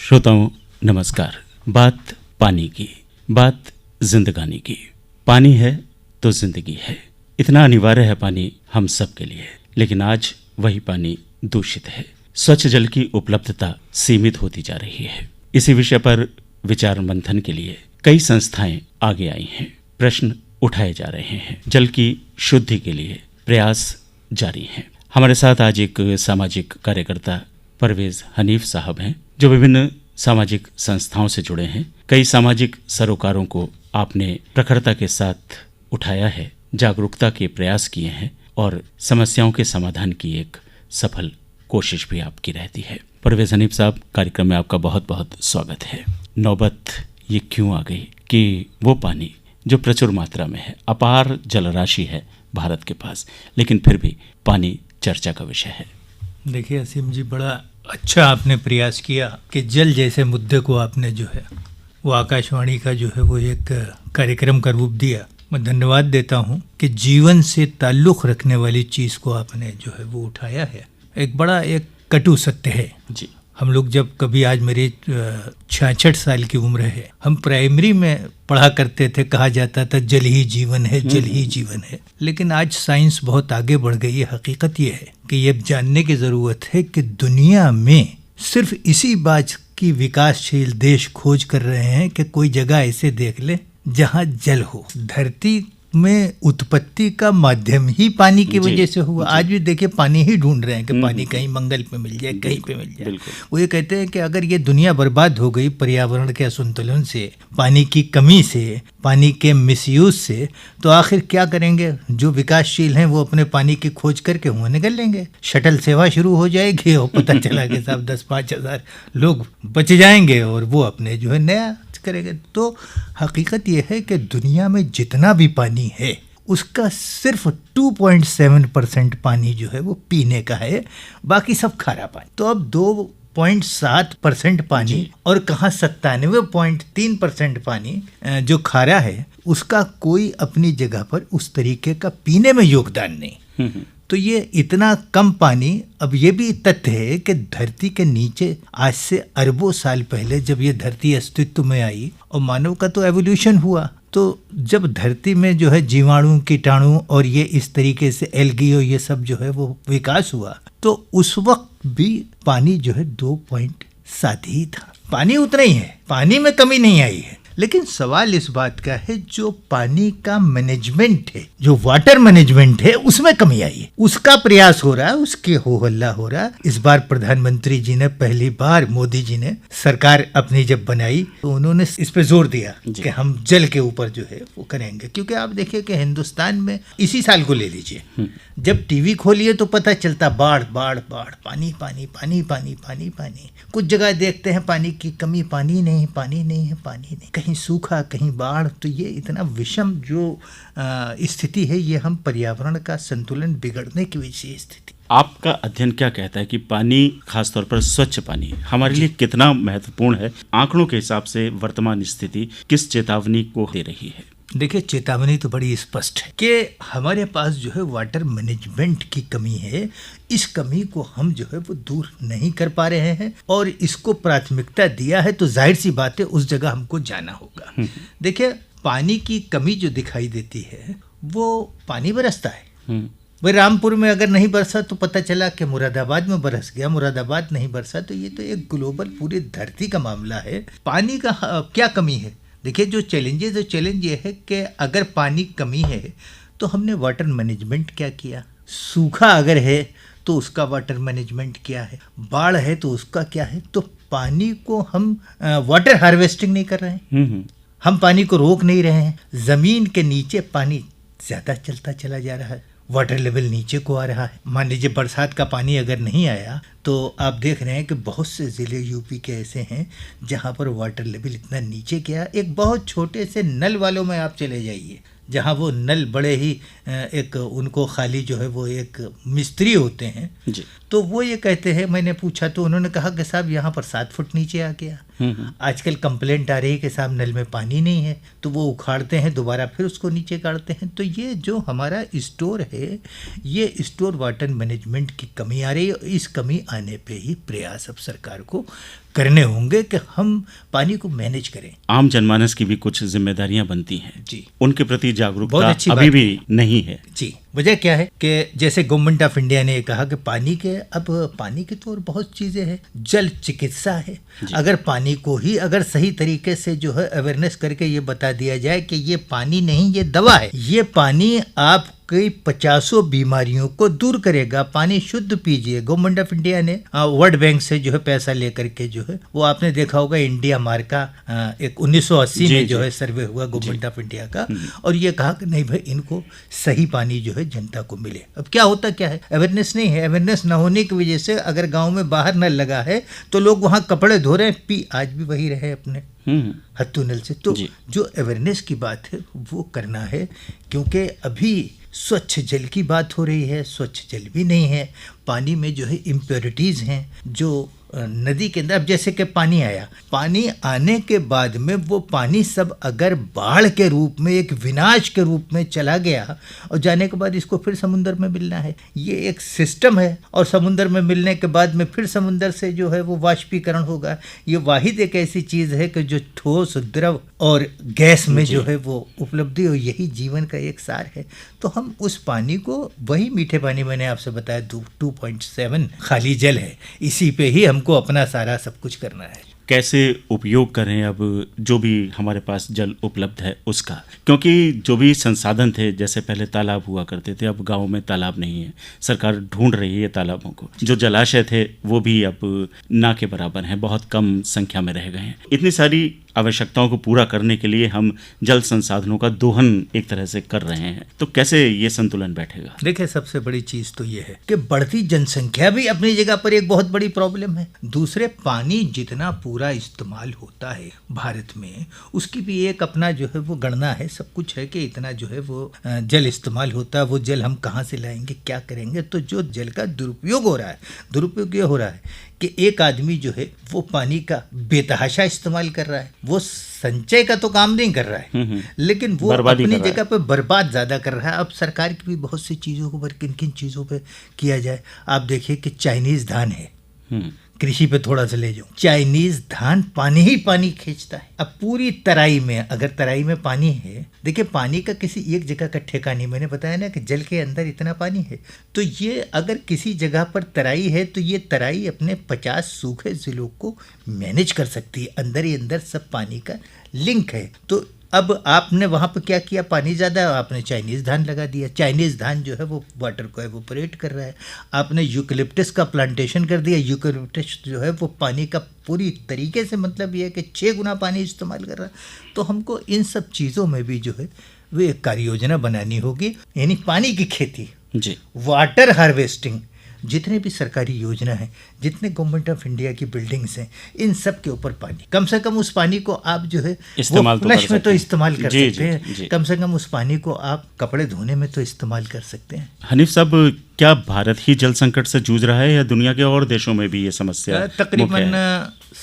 श्रोताओं नमस्कार। बात पानी की, बात जिंदगानी की। पानी है तो जिंदगी है, इतना अनिवार्य है पानी हम सब के लिए। लेकिन आज वही पानी दूषित है। स्वच्छ जल की उपलब्धता सीमित होती जा रही है। इसी विषय पर विचार मंथन के लिए कई संस्थाएं आगे आई हैं। प्रश्न उठाए जा रहे हैं। जल की शुद्धि के लिए प्रयास जारी हैं। हमारे साथ आज एक सामाजिक कार्यकर्ता परवेज हनीफ साहब हैं, जो विभिन्न सामाजिक संस्थाओं से जुड़े हैं। कई सामाजिक सरोकारों को आपने प्रखरता के साथ उठाया है, जागरूकता के प्रयास किए हैं और समस्याओं के समाधान की एक सफल कोशिश भी आपकी रहती है। परवेज हनीफ साहब, कार्यक्रम में आपका बहुत बहुत स्वागत है। नौबत ये क्यों आ गई कि वो पानी जो प्रचुर मात्रा में है, अपार जलराशि है भारत के पास, लेकिन फिर भी पानी चर्चा का विषय है। देखिए असीम जी, बड़ा अच्छा आपने प्रयास किया कि जल जैसे मुद्दे को आपने जो है वो आकाशवाणी का जो है वो एक कार्यक्रम का रूप दिया। मैं धन्यवाद देता हूँ कि जीवन से ताल्लुक़ रखने वाली चीज़ को आपने जो है वो उठाया है। एक बड़ा एक कटु सत्य है जी। हम लोग जब कभी, आज मेरी 66 साल की उम्र है, हम प्राइमरी में पढ़ा करते थे, कहा जाता था जल ही जीवन है, जल ही जीवन है। लेकिन आज साइंस बहुत आगे बढ़ गई है। हकीकत ये है कि ये जानने की ज़रूरत है कि दुनिया में सिर्फ इसी बात की विकासशील देश खोज कर रहे हैं कि कोई जगह ऐसे देख ले जहाँ जल हो। धरती में उत्पत्ति का माध्यम ही पानी की वजह से हुआ। आज भी देखिए पानी ही ढूंढ रहे हैं कि पानी कहीं मंगल पे मिल जाए, कहीं पे मिल जाए। वो ये कहते हैं कि अगर ये दुनिया बर्बाद हो गई पर्यावरण के असंतुलन से, पानी की कमी से, पानी के मिसयूज से, तो आखिर क्या करेंगे? जो विकासशील हैं वो अपने पानी की खोज करके वहाँ निकल लेंगे। शटल सेवा शुरू हो जाएगी और पता चला कि साहब 10-5 हज़ार लोग बच जाएंगे और वो अपने जो है नया करेंगे। तो हकीकत यह है कि दुनिया में जितना भी पानी है उसका सिर्फ 2.7% पानी जो है वो पीने का है, बाकी सब खारा पानी। तो अब 2.7% पानी और कहाँ 97.3% पानी जो खारा है, उसका कोई अपनी जगह पर उस तरीके का पीने में योगदान नहीं। तो ये इतना कम पानी। अब ये भी तथ्य है कि धरती के नीचे आज से अरबों साल पहले जब ये धरती अस्तित्व में आई और मानव का तो एवोल्यूशन हुआ, तो जब धरती में जो है जीवाणु, कीटाणु और ये इस तरीके से एल्गी और ये सब जो है वो विकास हुआ, तो उस वक्त भी पानी जो है 2.7 ही था। पानी उतना ही है, पानी में कमी नहीं आई है। लेकिन सवाल इस बात का है, जो पानी का मैनेजमेंट है, जो वाटर मैनेजमेंट है, उसमें कमी आई है। उसका प्रयास हो रहा है, उसके हो हल्ला हो रहा है। इस बार प्रधानमंत्री जी ने, पहली बार मोदी जी ने सरकार अपनी जब बनाई तो उन्होंने इस पे जोर दिया कि हम जल के ऊपर जो है वो करेंगे। क्योंकि आप देखिए कि हिंदुस्तान में इसी साल को ले लीजिए, जब टीवी खोलिए तो पता चलता बाढ़ बाढ़ बाढ़, पानी पानी पानी पानी पानी पानी। कुछ जगह देखते हैं पानी की कमी, पानी नहीं, पानी नहीं है, पानी नहीं, कहीं सूखा, कहीं बाढ़। तो ये इतना विषम जो स्थिति है, ये हम पर्यावरण का संतुलन बिगड़ने की वजह से स्थिति। आपका अध्ययन क्या कहता है कि पानी, खासतौर पर स्वच्छ पानी, हमारे लिए कितना महत्वपूर्ण है? आंकड़ों के हिसाब से वर्तमान स्थिति किस चेतावनी को दे रही है? देखिए, चेतावनी तो बड़ी स्पष्ट है कि हमारे पास जो है वाटर मैनेजमेंट की कमी है। इस कमी को हम जो है वो दूर नहीं कर पा रहे हैं और इसको प्राथमिकता दिया है, तो जाहिर सी बात है उस जगह हमको जाना होगा। देखिए, पानी की कमी जो दिखाई देती है वो पानी बरसता है। भाई रामपुर में अगर नहीं बरसा तो पता चला कि मुरादाबाद में बरस गया, मुरादाबाद नहीं बरसा तो ये तो एक ग्लोबल पूरी धरती का मामला है। पानी का क्या कमी है? देखिए, जो चैलेंज ये है कि अगर पानी कमी है तो हमने वाटर मैनेजमेंट क्या किया, सूखा अगर है तो उसका वाटर मैनेजमेंट क्या है, बाढ़ है तो उसका क्या है। तो पानी को हम वाटर हार्वेस्टिंग नहीं कर रहे हैं, हम पानी को रोक नहीं रहे हैं। ज़मीन के नीचे पानी ज़्यादा चलता चला जा रहा है, वाटर लेवल नीचे को आ रहा है। मान लीजिए बरसात का पानी अगर नहीं आया तो आप देख रहे हैं कि बहुत से ज़िले यूपी के ऐसे हैं जहां पर वाटर लेवल इतना नीचे गया। एक बहुत छोटे से नल वालों में आप चले जाइए, जहाँ वो नल बड़े ही एक उनको खाली जो है वो एक मिस्त्री होते हैं जी। तो वो ये कहते हैं, मैंने पूछा तो उन्होंने कहा कि साहब यहाँ पर 7 फुट नीचे आ गया। आजकल कंप्लेंट आ रही है कि साहब नल में पानी नहीं है, तो वो उखाड़ते हैं, दोबारा फिर उसको नीचे काटते हैं। तो ये जो हमारा स्टोर है, ये स्टोर वाटर मैनेजमेंट की कमी आ रही है। इस कमी आने पे ही प्रयास अब सरकार को करने होंगे कि हम पानी को मैनेज करें। आम जनमानस की भी कुछ जिम्मेदारियां बनती हैं जी, उनके प्रति बहुत जागरूकता अच्छी अभी बात भी नहीं है। जी। वजह क्या है कि जैसे गवर्नमेंट ऑफ इंडिया ने कहा कि पानी की तो और बहुत चीजें हैं, जल चिकित्सा है। अगर पानी को ही अगर सही तरीके से जो है अवेयरनेस करके ये बता दिया जाए कि ये पानी नहीं, ये दवा है, ये पानी आप कई 50 बीमारियों को दूर करेगा, पानी शुद्ध पीजिए। गवर्नमेंट ऑफ इंडिया ने वर्ल्ड बैंक से जो है पैसा लेकर के जो है वो आपने देखा होगा इंडिया मार्क का एक 1980 में जो है सर्वे हुआ गवर्नमेंट ऑफ इंडिया का, और ये कहा कि नहीं भाई इनको सही पानी जो है जनता को मिले। अब क्या होता क्या है, अवेयरनेस नहीं है। अवेयरनेस न होने की वजह से अगर गाँव में बाहर नल लगा है तो लोग वहाँ कपड़े धो रहे हैं, पी आज भी वही रहे अपने हत्थू नल से। तो जो अवेयरनेस की बात है वो करना है, क्योंकि अभी स्वच्छ जल की बात हो रही है, स्वच्छ जल भी नहीं है। पानी में जो है इम्प्योरिटीज़ हैं जो नदी के अंदर। अब जैसे कि पानी आया, पानी आने के बाद में वो पानी सब अगर बाढ़ के रूप में एक विनाश के रूप में चला गया और जाने के बाद इसको फिर समुद्र में मिलना है, ये एक सिस्टम है। और समुद्र में मिलने के बाद में फिर समुद्र से जो है वो वाष्पीकरण होगा। ये वाहिद एक ऐसी चीज़ है कि जो ठोस, द्रव और गैस में जो है वो उपलब्धि हो, यही जीवन का एक सार है। तो हम उस पानी को, वही मीठे पानी मैंने आपसे बताया 2.7 खाली जल है, इसी पे ही हमको अपना सारा सब कुछ करना है। कैसे उपयोग करें अब जो भी हमारे पास जल उपलब्ध है उसका, क्योंकि जो भी संसाधन थे, जैसे पहले तालाब हुआ करते थे, अब गाँव में तालाब नहीं है, सरकार ढूंढ रही है तालाबों को। जो जलाशय थे वो भी अब ना के बराबर हैं, बहुत कम संख्या में रह गए हैं। इतनी सारी आवश्यकताओं को पूरा करने के लिए हम जल संसाधनों का दोहन एक तरह से कर रहे हैं, तो कैसे ये संतुलन बैठेगा? देखिए, सबसे बड़ी चीज तो ये है कि बढ़ती जनसंख्या भी अपनी जगह पर एक बहुत बड़ी प्रॉब्लम है। दूसरे, पानी जितना पूरा इस्तेमाल होता है भारत में, उसकी भी एक अपना जो है वो गणना है, सब कुछ है कि इतना जो है वो जल इस्तेमाल होता है। वो जल हम कहाँ से लाएंगे, क्या करेंगे? तो जो जल का दुरुपयोग हो रहा है, दुरुपयोग ये हो रहा है कि एक आदमी जो है वो पानी का बेतहाशा इस्तेमाल कर रहा है, वो संचय का तो काम नहीं कर रहा है, लेकिन वो अपनी जगह पे बर्बाद ज़्यादा कर रहा है। अब सरकार की भी बहुत सी चीज़ों को, किन किन चीज़ों पे किया जाए। आप देखिए कि चाइनीज़ धान है, कृषि पे थोड़ा सा ले जाऊं, चाइनीज धान पानी ही पानी खींचता है। अब पूरी तराई में, अगर तराई में पानी है, देखिए पानी का किसी एक जगह का ठेका नहीं। मैंने बताया ना कि जल के अंदर इतना पानी है, तो ये अगर किसी जगह पर तराई है तो ये तराई अपने 50 सूखे जिलों को मैनेज कर सकती है। अंदर ही अंदर सब पानी का लिंक है। तो अब आपने वहाँ पर क्या किया, पानी ज़्यादा है, आपने चाइनीज़ धान लगा दिया। चाइनीज़ धान जो है वो वाटर को एवोपरेट कर रहा है। आपने यूकलिप्टस का प्लांटेशन कर दिया। यूकलिप्टस जो है वो पानी का पूरी तरीके से, मतलब ये है कि 6 गुना पानी इस्तेमाल कर रहा है। तो हमको इन सब चीज़ों में भी जो है वो एक कार्य योजना बनानी होगी, यानी पानी की खेती जी, वाटर हार्वेस्टिंग, जितने भी सरकारी योजना है, जितने गवर्नमेंट ऑफ इंडिया की बिल्डिंग्स हैं, इन सब के ऊपर पानी, कम से कम उस पानी को आप जो है इस्तेमाल फ्लश में तो इस्तेमाल कर जी, सकते हैं। जी। कम से कम उस पानी को आप कपड़े धोने में तो इस्तेमाल कर सकते हैं। हनीफ साहब, क्या भारत ही जल संकट से जूझ रहा है या दुनिया के और देशों में भी ये समस्या तकरीबन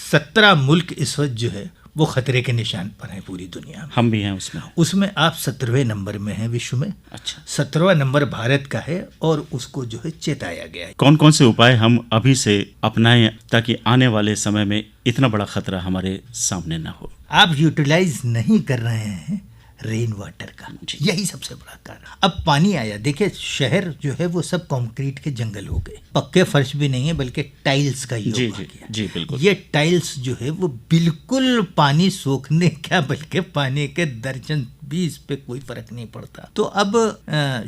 17 मुल्क इस वक्त जो है वो खतरे के निशान पर हैं पूरी दुनिया में। हम भी हैं उसमें आप 17वें नंबर में हैं विश्व में। अच्छा, 17वां नंबर भारत का है और उसको जो है चेताया गया है। कौन कौन से उपाय हम अभी से अपनाएं ताकि आने वाले समय में इतना बड़ा खतरा हमारे सामने ना हो? आप यूटिलाइज नहीं कर रहे हैं रेन वाटर का, यही सबसे बड़ा कारण। अब पानी आया, देखिए शहर जो है वो सब कंक्रीट के जंगल हो गए, पक्के फर्श भी नहीं है बल्कि टाइल्स का योग आ गया। जी बिल्कुल। ये टाइल्स जो है वो बिल्कुल पानी सोखने क्या, बल्कि पानी के दर्जन भी इस पे कोई फर्क नहीं पड़ता। तो अब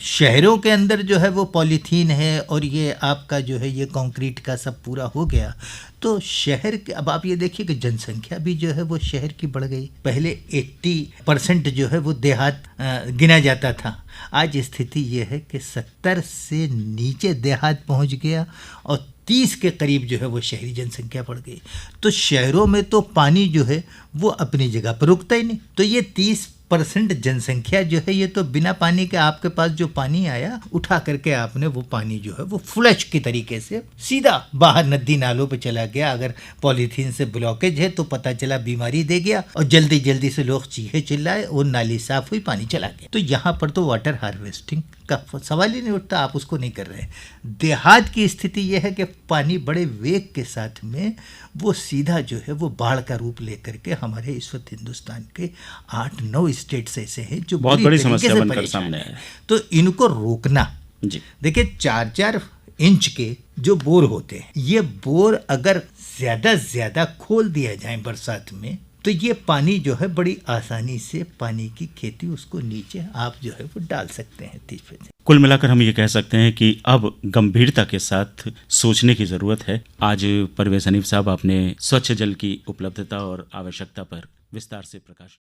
शहरों के अंदर जो है वो पॉलीथीन है और ये आपका जो है ये कंक्रीट का सब पूरा हो गया। तो शहर के, अब आप ये देखिए कि जनसंख्या भी जो है वो शहर की बढ़ गई। पहले 80% जो है वो देहात गिना जाता था, आज स्थिति ये है कि 70 से नीचे देहात पहुंच गया और 30 के करीब जो है वो शहरी जनसंख्या बढ़ गई। तो शहरों में तो पानी जो है वो अपनी जगह पर रुकता ही नहीं। तो ये 30% जनसंख्या जो है ये तो बिना पानी के, आपके पास जो पानी आया उठा करके आपने वो पानी जो है वो फ्लश की तरीके से सीधा बाहर नदी नालों पे चला गया। अगर पॉलीथीन से ब्लॉकेज है तो पता चला बीमारी दे गया और जल्दी जल्दी से लोग चीखे चिल्लाए और नाली साफ हुई, पानी चला गया। तो यहाँ पर तो वाटर हार्वेस्टिंग का सवाल ही नहीं उठता, आप उसको नहीं कर रहे हैं। देहात की स्थिति यह है कि पानी बड़े वेग के साथ में वो सीधा जो है वो बाढ़ का रूप लेकर के हमारे इस वक्त हिंदुस्तान के 8-9 स्टेट्स ऐसे हैं जो बहुत बुरी बड़ी तरीके समस्या से बनकर परेशान सामने हैं। है। तो इनको रोकना, जी, देखिए 4-4 इंच के जो बोर होते हैं, ये बोर अगर ज्यादा खोल दिया जाए बरसात में, तो ये पानी जो है बड़ी आसानी से पानी की खेती उसको नीचे आप जो है वो डाल सकते हैं 30%। कुल मिलाकर हम ये कह सकते हैं कि अब गंभीरता के साथ सोचने की जरूरत है। आज परवेज हनीफ साहब, आपने स्वच्छ जल की उपलब्धता और आवश्यकता पर विस्तार से प्रकाश